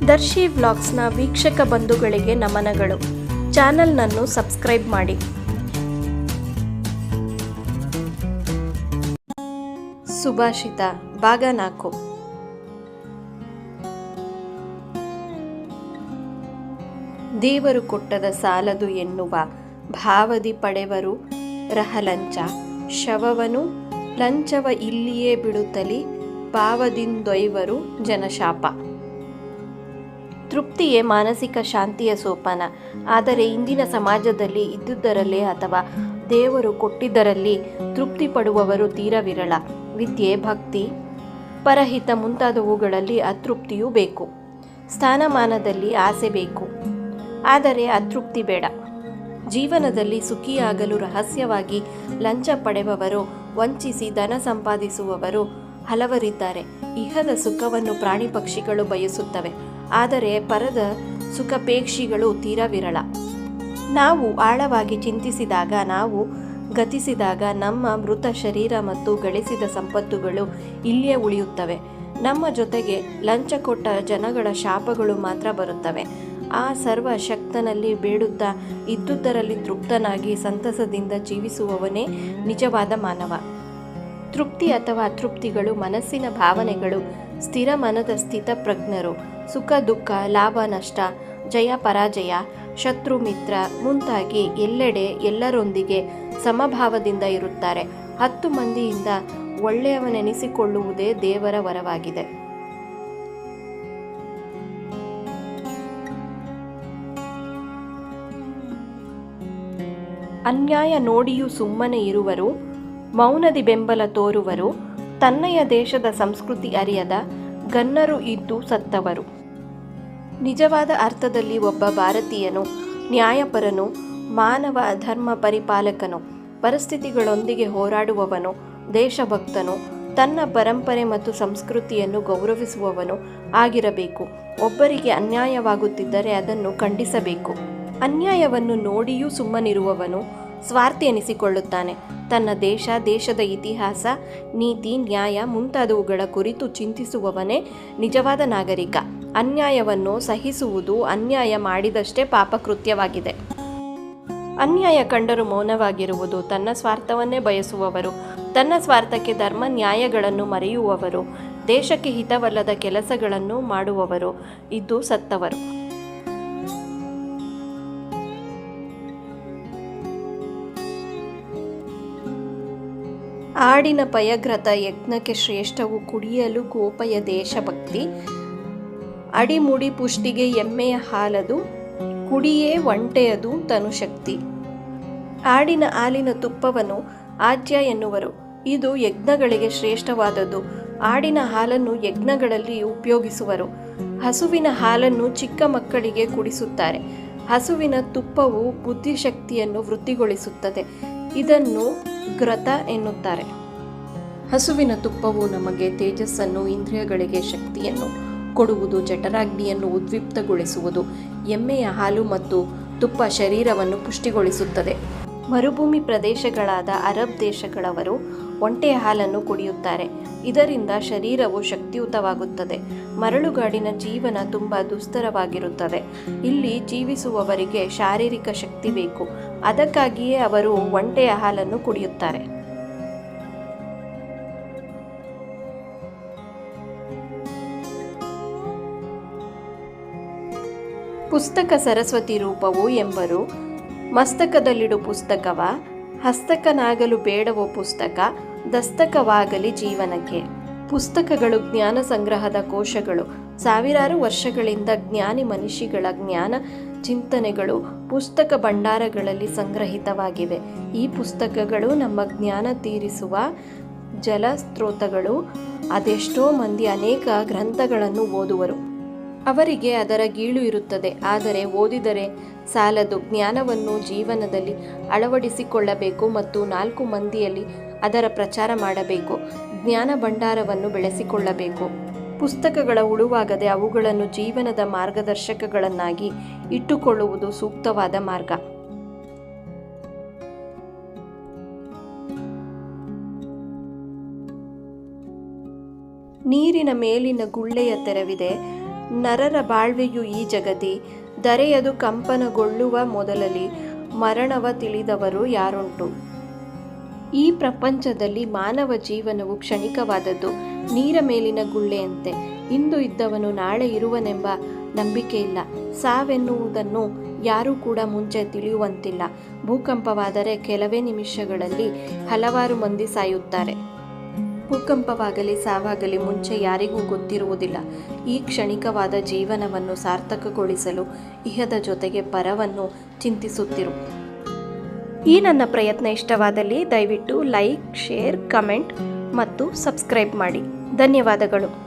ದರ್ಶಿ ವ್ಲಾಗ್ಸ್ನ ವೀಕ್ಷಕ ಬಂಧುಗಳಿಗೆ ನಮನಗಳು. ಚಾನೆಲ್ನನ್ನು ಸಬ್ಸ್ಕ್ರೈಬ್ ಮಾಡಿ. ಸುಭಾಷಿತ ಭಾಗ 4. ದೇವರು ಕೊಟ್ಟದ ಸಾಲದು ಎನ್ನುವ ಭಾವದಿ ಪಡೆವರು ರಹಲಂಚ. ಶವವನು ಲಂಚವ ಇಲ್ಲಿಯೇ ಬಿಡುತ್ತಲಿ ಭಾವದಿಂದೊಯ್ವರು ಜನಶಾಪ. ತೃಪ್ತಿಯೇ ಮಾನಸಿಕ ಶಾಂತಿಯ ಸೋಪಾನ. ಆದರೆ ಇಂದಿನ ಸಮಾಜದಲ್ಲಿ ಇದ್ದುದರಲ್ಲೇ ಅಥವಾ ದೇವರು ಕೊಟ್ಟಿದ್ದರಲ್ಲಿ ತೃಪ್ತಿ ಪಡುವವರು ತೀರ ವಿರಳ. ವಿದ್ಯೆ, ಭಕ್ತಿ, ಪರಹಿತ ಮುಂತಾದವುಗಳಲ್ಲಿ ಅತೃಪ್ತಿಯೂ ಬೇಕು. ಸ್ಥಾನಮಾನದಲ್ಲಿ ಆಸೆ ಬೇಕು, ಆದರೆ ಅತೃಪ್ತಿ ಬೇಡ. ಜೀವನದಲ್ಲಿ ಸುಖಿಯಾಗಲು ರಹಸ್ಯವಾಗಿ ಲಂಚ ಪಡೆಯುವವರು, ವಂಚಿಸಿ ಧನ ಸಂಪಾದಿಸುವವರು ಹಲವರಿದ್ದಾರೆ. ಇಹದ ಸುಖವನ್ನು ಪ್ರಾಣಿ ಪಕ್ಷಿಗಳು ಬಯಸುತ್ತವೆ, ಆದರೆ ಪರದ ಸುಖಪೇಕ್ಷಿಗಳು ತೀರ ವಿರಳ. ನಾವು ಆಳವಾಗಿ ಚಿಂತಿಸಿದಾಗ, ನಾವು ಗತಿಸಿದಾಗ ನಮ್ಮ ಮೃತ ಶರೀರ ಮತ್ತು ಗಳಿಸಿದ ಸಂಪತ್ತುಗಳು ಇಲ್ಲಿಯೇ ಉಳಿಯುತ್ತವೆ. ನಮ್ಮ ಜೊತೆಗೆ ಲಂಚ ಕೊಟ್ಟ ಜನಗಳ ಶಾಪಗಳು ಮಾತ್ರ ಬರುತ್ತವೆ. ಆ ಸರ್ವಶಕ್ತನಲ್ಲಿ ಬೇಡುತ್ತಾ ಇದ್ದುದರಲ್ಲಿ ತೃಪ್ತನಾಗಿ ಸಂತಸದಿಂದ ಜೀವಿಸುವವನೇ ನಿಜವಾದ ಮಾನವ. ತೃಪ್ತಿ ಅಥವಾ ಅತೃಪ್ತಿಗಳು ಮನಸ್ಸಿನ ಭಾವನೆಗಳು. ಸ್ಥಿರ ಮನದ ಸ್ಥಿತಪ್ರಜ್ಞರು ಸುಖ ದುಃಖ, ಲಾಭ ನಷ್ಟ, ಜಯ ಪರಾಜಯ, ಶತ್ರು ಮಿತ್ರ ಮುಂತಾಗಿ ಎಲ್ಲೆಡೆ ಎಲ್ಲರೊಂದಿಗೆ ಸಮಭಾವದಿಂದ ಇರುತ್ತಾರೆ. 10 ಮಂದಿಯಿಂದ ಒಳ್ಳೆಯವನೆನಿಸಿಕೊಳ್ಳುವುದೇ ದೇವರ ವರವಾಗಿದೆ. ಅನ್ಯಾಯ ನೋಡಿಯೂ ಸುಮ್ಮನೆ ಇರುವರು, ಮೌನದಿ ಬೆಂಬಲ ತೋರುವರು, ತನ್ನಯ ದೇಶದ ಸಂಸ್ಕೃತಿ ಅರಿಯದ ಗನ್ನರು ಇದ್ದು ಸತ್ತವರು. ನಿಜವಾದ ಅರ್ಥದಲ್ಲಿ ಒಬ್ಬ ಭಾರತೀಯನು ನ್ಯಾಯಪರನು, ಮಾನವ ಧರ್ಮ ಪರಿಪಾಲಕನು, ಪರಿಸ್ಥಿತಿಗಳೊಂದಿಗೆ ಹೋರಾಡುವವನು, ದೇಶಭಕ್ತನು, ತನ್ನ ಪರಂಪರೆ ಮತ್ತು ಸಂಸ್ಕೃತಿಯನ್ನು ಗೌರವಿಸುವವನು ಆಗಿರಬೇಕು. ಒಬ್ಬರಿಗೆ ಅನ್ಯಾಯವಾಗುತ್ತಿದ್ದರೆ ಅದನ್ನು ಖಂಡಿಸಬೇಕು. ಅನ್ಯಾಯವನ್ನು ನೋಡಿಯೂ ಸುಮ್ಮನಿರುವವನು ಸ್ವಾರ್ಥಿ ಎನಿಸಿಕೊಳ್ಳುತ್ತಾನೆ. ತನ್ನ ದೇಶ, ದೇಶದ ಇತಿಹಾಸ, ನೀತಿ, ನ್ಯಾಯ ಮುಂತಾದವುಗಳ ಕುರಿತು ಚಿಂತಿಸುವವನೇ ನಿಜವಾದ ನಾಗರಿಕ. ಅನ್ಯಾಯವನ್ನು ಸಹಿಸುವುದು ಅನ್ಯಾಯ ಮಾಡಿದಷ್ಟೇ ಪಾಪಕೃತ್ಯವಾಗಿದೆ. ಅನ್ಯಾಯ ಕಂಡರೂ ಮೌನವಾಗಿರುವುದು. ತನ್ನ ಸ್ವಾರ್ಥವನ್ನೇ ಬಯಸುವವರು, ತನ್ನ ಸ್ವಾರ್ಥಕ್ಕೆ ಧರ್ಮ ನ್ಯಾಯಗಳನ್ನು ಮರೆಯುವವರು, ದೇಶಕ್ಕೆ ಹಿತವಲ್ಲದ ಕೆಲಸಗಳನ್ನು ಮಾಡುವವರು ಇದ್ದು ಸತ್ತವರು. ಆಡಿನ ಪಯಗ್ರತ ಯಜ್ಞಕ್ಕೆ ಶ್ರೇಷ್ಠವು ಕುಡಿಯಲು ಗೋಪಯ ದೇಶಭಕ್ತಿ. ಅಡಿಮುಡಿ ಪುಷ್ಟಿಗೆ ಎಮ್ಮೆಯ ಹಾಲದು, ಕುಡಿಯೇ ಒಂಟೆಯದು ತನುಶಕ್ತಿ. ಆಡಿನ ಹಾಲಿನ ತುಪ್ಪವನ್ನು ಆಜ್ಯ ಎನ್ನುವರು. ಇದು ಯಜ್ಞಗಳಿಗೆ ಶ್ರೇಷ್ಠವಾದದ್ದು. ಆಡಿನ ಹಾಲನ್ನು ಯಜ್ಞಗಳಲ್ಲಿ ಉಪಯೋಗಿಸುವರು. ಹಸುವಿನ ಹಾಲನ್ನು ಚಿಕ್ಕ ಮಕ್ಕಳಿಗೆ ಕುಡಿಸುತ್ತಾರೆ. ಹಸುವಿನ ತುಪ್ಪವು ಬುದ್ಧಿಶಕ್ತಿಯನ್ನು ವೃದ್ಧಿಗೊಳಿಸುತ್ತದೆ. ಇದನ್ನು ಗ್ರತ ಎನ್ನುತ್ತಾರೆ. ಹಸುವಿನ ತುಪ್ಪವು ನಮಗೆ ತೇಜಸ್ಸನ್ನು, ಇಂದ್ರಿಯಗಳಿಗೆ ಶಕ್ತಿಯನ್ನು ಕೊಡುವುದು, ಜಠರಾಗ್ನಿಯನ್ನು ಉದ್ವಿಗ್ನಗೊಳಿಸುವುದು. ಎಮ್ಮೆಯ ಹಾಲು ಮತ್ತು ತುಪ್ಪ ಶರೀರವನ್ನು ಪುಷ್ಟಿಗೊಳಿಸುತ್ತದೆ. ಮರುಭೂಮಿ ಪ್ರದೇಶಗಳಾದ ಅರಬ್ ದೇಶಗಳವರು ಒಂಟೆಯ ಹಾಲನ್ನು ಕುಡಿಯುತ್ತಾರೆ. ಇದರಿಂದ ಶರೀರವು ಶಕ್ತಿಯುತವಾಗುತ್ತದೆ. ಮರಳುಗಾಡಿನ ಜೀವನ ತುಂಬ ದುಸ್ತರವಾಗಿರುತ್ತದೆ. ಇಲ್ಲಿ ಜೀವಿಸುವವರಿಗೆ ಶಾರೀರಿಕ ಶಕ್ತಿ ಬೇಕು. ಅದಕ್ಕಾಗಿಯೇ ಅವರು ಒಂಟೆಯ ಹಾಲನ್ನು ಕುಡಿಯುತ್ತಾರೆ. ಪುಸ್ತಕ ಸರಸ್ವತಿ ರೂಪವು ಎಂಬರು. ಮಸ್ತಕದಲ್ಲಿಡು ಪುಸ್ತಕವ, ಹಸ್ತಕನಾಗಲು ಬೇಡವೋ ಪುಸ್ತಕ, ದಸ್ತಕವಾಗಲಿ ಜೀವನಕ್ಕೆ. ಪುಸ್ತಕಗಳು ಜ್ಞಾನ ಸಂಗ್ರಹದ ಕೋಶಗಳು. ಸಾವಿರಾರು ವರ್ಷಗಳಿಂದ ಜ್ಞಾನಿ ಮನುಷ್ಯಗಳ ಜ್ಞಾನ ಚಿಂತನೆಗಳು ಪುಸ್ತಕ ಭಂಡಾರಗಳಲ್ಲಿ ಸಂಗ್ರಹಿತವಾಗಿವೆ. ಈ ಪುಸ್ತಕಗಳು ನಮ್ಮ ಜ್ಞಾನ ತೀರಿಸುವ ಜಲಸ್ರೋತಗಳು. ಅದೆಷ್ಟೋ ಮಂದಿ ಅನೇಕ ಗ್ರಂಥಗಳನ್ನು ಓದುವರು. ಅವರಿಗೆ ಅದರ ಗೀಳು ಇರುತ್ತದೆ, ಆದರೆ ಓದಿದರೆ ಸಾಲದು. ಜ್ಞಾನವನ್ನು ಜೀವನದಲ್ಲಿ ಅಳವಡಿಸಿಕೊಳ್ಳಬೇಕು ಮತ್ತು 4 ಮಂದಿಯಲ್ಲಿ ಅದರ ಪ್ರಚಾರ ಮಾಡಬೇಕು. ಜ್ಞಾನ ಭಂಡಾರವನ್ನು ಬೆಳೆಸಿಕೊಳ್ಳಬೇಕು. ಪುಸ್ತಕಗಳ ಹುಳುವಾಗದೆ ಅವುಗಳನ್ನು ಜೀವನದ ಮಾರ್ಗದರ್ಶಕಗಳನ್ನಾಗಿ ಇಟ್ಟುಕೊಳ್ಳುವುದು ಸೂಕ್ತವಾದ ಮಾರ್ಗ. ನೀರಿನ ಮೇಲಿನ ಗುಳ್ಳೆಯ ತೆರವಿದೆ, ನರರ ಬಾಳ್ವೆಯು ಈ ಜಗತಿ ಧರೆಯದು ಕಂಪನಗೊಳ್ಳುವ ಮೊದಲಲ್ಲಿ ಮರಣವ ತಿಳಿದವರು ಯಾರುಂಟು. ಈ ಪ್ರಪಂಚದಲ್ಲಿ ಮಾನವ ಜೀವನವು ಕ್ಷಣಿಕವಾದದ್ದು. ನೀರ ಮೇಲಿನ ಗುಳ್ಳೆಯಂತೆ. ಇಂದು ಇದ್ದವನು ನಾಳೆ ಇರುವನೆಂಬ ನಂಬಿಕೆ ಇಲ್ಲ. ಸಾವೆನ್ನುವುದನ್ನು ಯಾರೂ ಕೂಡ ಮುಂಚೆ ತಿಳಿಯುವಂತಿಲ್ಲ. ಭೂಕಂಪವಾದರೆ ಕೆಲವೇ ನಿಮಿಷಗಳಲ್ಲಿ ಹಲವಾರು ಮಂದಿ ಸಾಯುತ್ತಾರೆ. ಭೂಕಂಪವಾಗಲಿ ಸಾವಾಗಲಿ ಮುಂಚೆ ಯಾರಿಗೂ ಗೊತ್ತಿರುವುದಿಲ್ಲ. ಈ ಕ್ಷಣಿಕವಾದ ಜೀವನವನ್ನು ಸಾರ್ಥಕಗೊಳಿಸಲು ಇಹದ ಜೊತೆಗೆ ಪರವನ್ನು ಚಿಂತಿಸುತ್ತಿರು. ಈ ನನ್ನ ಪ್ರಯತ್ನ ಇಷ್ಟವಾದಲ್ಲಿ ದಯವಿಟ್ಟು ಲೈಕ್, ಶೇರ್, ಕಮೆಂಟ್ ಮತ್ತು ಸಬ್ಸ್ಕ್ರೈಬ್ ಮಾಡಿ. ಧನ್ಯವಾದಗಳು.